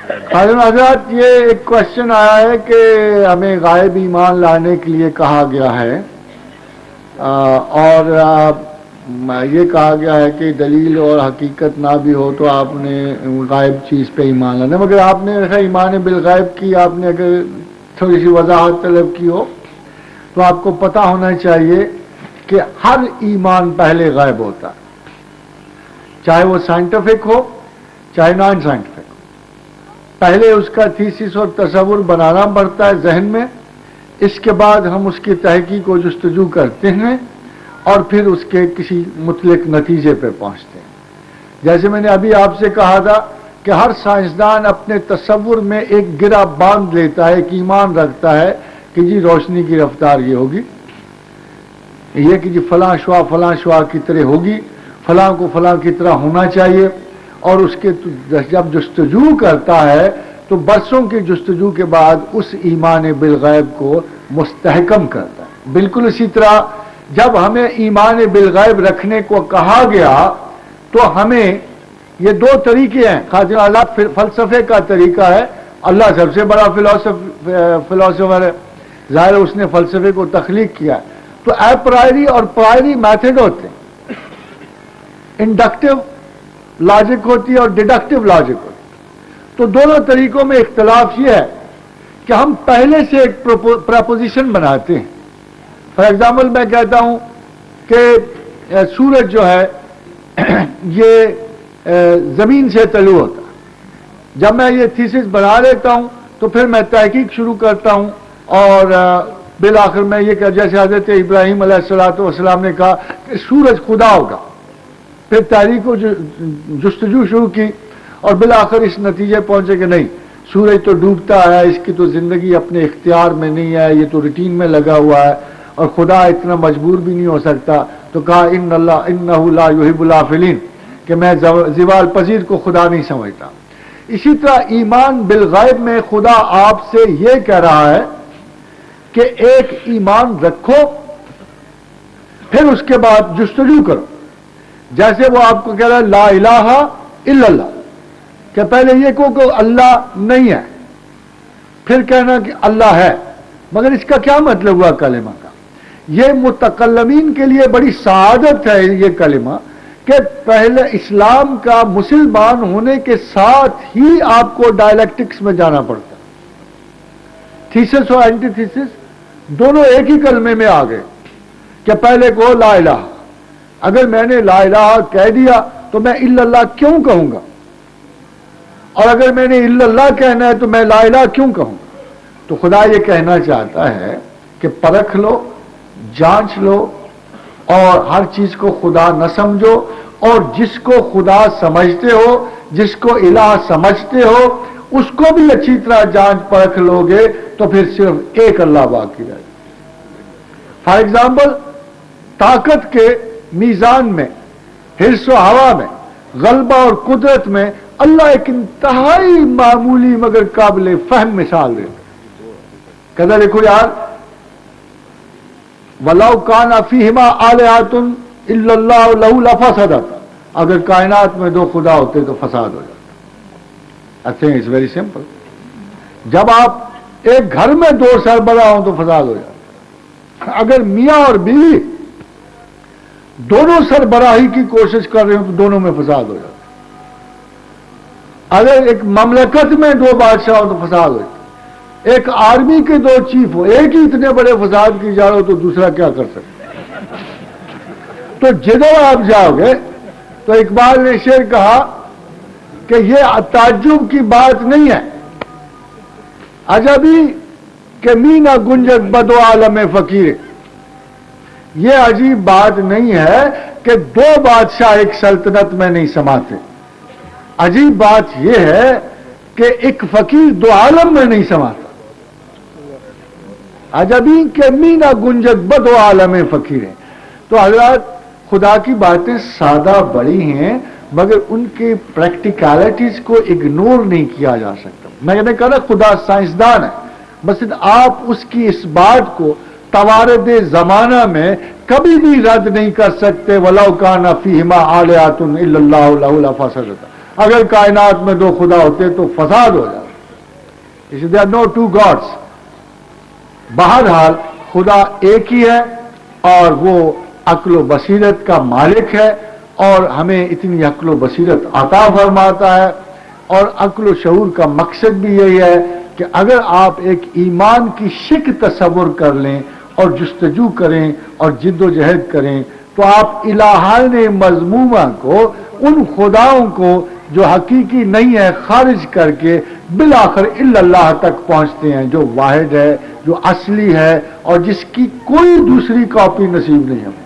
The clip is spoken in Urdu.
حضرات یہ ایک کوشچن آیا ہے کہ ہمیں غائب ایمان لانے کے لیے کہا گیا ہے اور یہ کہا گیا ہے کہ دلیل اور حقیقت نہ بھی ہو تو آپ نے غائب چیز پہ ایمان لانا، مگر آپ نے ایمان بالغیب کی آپ نے اگر تھوڑی سی وضاحت طلب کی ہو تو آپ کو پتہ ہونا چاہیے کہ ہر ایمان پہلے غائب ہوتا ہے، چاہے وہ سائنٹیفک ہو چاہے نان سائنٹیفک ہو۔ پہلے اس کا تھیسس اور تصور بنانا پڑتا ہے ذہن میں، اس کے بعد ہم اس کی تحقیق و جستجو کرتے ہیں اور پھر اس کے کسی مطلق نتیجے پہ پہنچتے ہیں۔ جیسے میں نے ابھی آپ سے کہا تھا کہ ہر سائنسدان اپنے تصور میں ایک گرہ باندھ لیتا ہے، ایک ایمان رکھتا ہے کہ جی روشنی کی رفتار یہ ہوگی، یہ کہ جی فلاں شعاع کی طرح ہوگی، فلاں کو فلاں کی طرح ہونا چاہیے، اور اس کے جب جستجو کرتا ہے تو برسوں کی جستجو کے بعد اس ایمان بالغیب کو مستحکم کرتا ہے۔ بالکل اسی طرح جب ہمیں ایمان بالغیب رکھنے کو کہا گیا تو ہمیں یہ دو طریقے ہیں، خاطر اللہ فلسفے کا طریقہ ہے، اللہ سب سے بڑا فلاسفر ہے، ظاہر اس نے فلسفے کو تخلیق کیا ہے، تو اپرائری اور پرائری میتھڈ ہوتے ہیں، انڈکٹیو لاجک ہوتی ہے اور ڈیڈکٹیو لاجک ہوتی ہے۔ تو دونوں طریقوں میں اختلاف یہ ہے کہ ہم پہلے سے ایک پراپوزیشن بناتے ہیں۔ فار ایگزامپل میں کہتا ہوں کہ سورج جو ہے یہ زمین سے طلوع ہوتا ہے، جب میں یہ تھیسس بنا لیتا ہوں تو پھر میں تحقیق شروع کرتا ہوں اور بالآخر میں یہ کہ جیسے حضرت ابراہیم علیہ السلام نے کہا کہ سورج خدا ہوگا، پھر تحقیق و جستجو شروع کی اور بالآخر اس نتیجے پہنچے کہ نہیں، سورج تو ڈوبتا ہے، اس کی تو زندگی اپنے اختیار میں نہیں ہے، یہ تو روٹین میں لگا ہوا ہے اور خدا اتنا مجبور بھی نہیں ہو سکتا، تو کہا انہ لا یحب الغافلین کہ میں زوال پذیر کو خدا نہیں سمجھتا۔ اسی طرح ایمان بالغیب میں خدا آپ سے یہ کہہ رہا ہے کہ ایک ایمان رکھو پھر اس کے بعد جستجو کرو، جیسے وہ آپ کو کہہ رہا ہے لا الہ الا اللہ، کہ پہلے یہ کہو کہ اللہ نہیں ہے، پھر کہنا کہ اللہ ہے، مگر اس کا کیا مطلب ہوا کلمہ کا؟ یہ متکلمین کے لیے بڑی سعادت ہے یہ کلمہ کہ پہلے اسلام کا مسلمان ہونے کے ساتھ ہی آپ کو ڈائلیکٹکس میں جانا پڑتا ہے، تھیسس اور اینٹی تھیسس دونوں ایک ہی کلمے میں آ گئے کہ پہلے کہو لا الہ، اگر میں نے لا الہ کہہ دیا تو میں الا اللہ کیوں کہوں گا، اور اگر میں نے الا اللہ کہنا ہے تو میں لا الہ کیوں کہوں گا؟ تو خدا یہ کہنا چاہتا ہے کہ پرکھ لو، جانچ لو اور ہر چیز کو خدا نہ سمجھو، اور جس کو خدا سمجھتے ہو، جس کو الہ سمجھتے ہو، اس کو بھی اچھی طرح جانچ پرکھ لو گے تو پھر صرف ایک اللہ باقی رہے گا۔ فار ایگزامپل طاقت کے میزان میں، حرص و ہوا میں، غلبہ اور قدرت میں اللہ ایک انتہائی معمولی مگر قابل فہم مثال دیتا ہے۔ کہتا دیکھو یار، وَلَوْ كَانَ فِيهِمَا آلِهَةٌ إِلَّا اللَّهُ لَهُ لَفَسَدَتَا، اگر کائنات میں دو خدا ہوتے تو فساد ہو جاتا۔ I think it's very simple۔ جب آپ ایک گھر میں دو سربراہ ہوں تو فساد ہو جاتا، اگر میاں اور بیوی دونوں سربراہی کی کوشش کر رہے ہوں تو دونوں میں فساد ہو جاتا، اگر ایک مملکت میں دو بادشاہ ہوں تو فساد ہو جاتا، ایک آرمی کے دو چیف ہو، ایک ہی اتنے بڑے فساد کی جا رہے ہو تو دوسرا کیا کر سکتے؟ تو جدھر آپ جاؤ گے تو اقبال نے شعر کہا کہ یہ تعجب کی بات نہیں ہے عجبی کہ می نہ گنجد بدو عالم فقیر، یہ عجیب بات نہیں ہے کہ دو بادشاہ ایک سلطنت میں نہیں سماتے، عجیب بات یہ ہے کہ ایک فقیر دو عالم میں نہیں سماتا۔ عجبی کہ می نہ گنجد بدو عالم فقیر۔ تو حضرات خدا کی باتیں سادہ بڑی ہیں مگر ان کی پریکٹیکلٹیز کو اگنور نہیں کیا جا سکتا۔ میں نے کہا نا خدا سائنسدان ہے، بس آپ اس کی اس بات کو توارد زمانہ میں کبھی بھی رد نہیں کر سکتے۔ وَلَوْ كَانَ فِيهِمَا آلِهَةٌ إِلَّا اللَّهُ لَهُ لَفَسَدَتَا، اگر کائنات میں دو خدا ہوتے تو فساد ہو جاتا. There are no two gods. بہرحال خدا ایک ہی ہے اور وہ عقل و بصیرت کا مالک ہے اور ہمیں اتنی عقل و بصیرت عطا فرماتا ہے. اور عقل و شعور کا مقصد بھی یہی ہے کہ اگر آپ ایک ایمان کی شک تصور کر لیں اور جستجو کریں اور جد و جہد کریں تو آپ الہان مذمومہ کو، ان خداؤں کو جو حقیقی نہیں ہے، خارج کر کے بالآخر الا اللہ تک پہنچتے ہیں، جو واحد ہے، جو اصلی ہے اور جس کی کوئی دوسری کاپی نصیب نہیں ہے.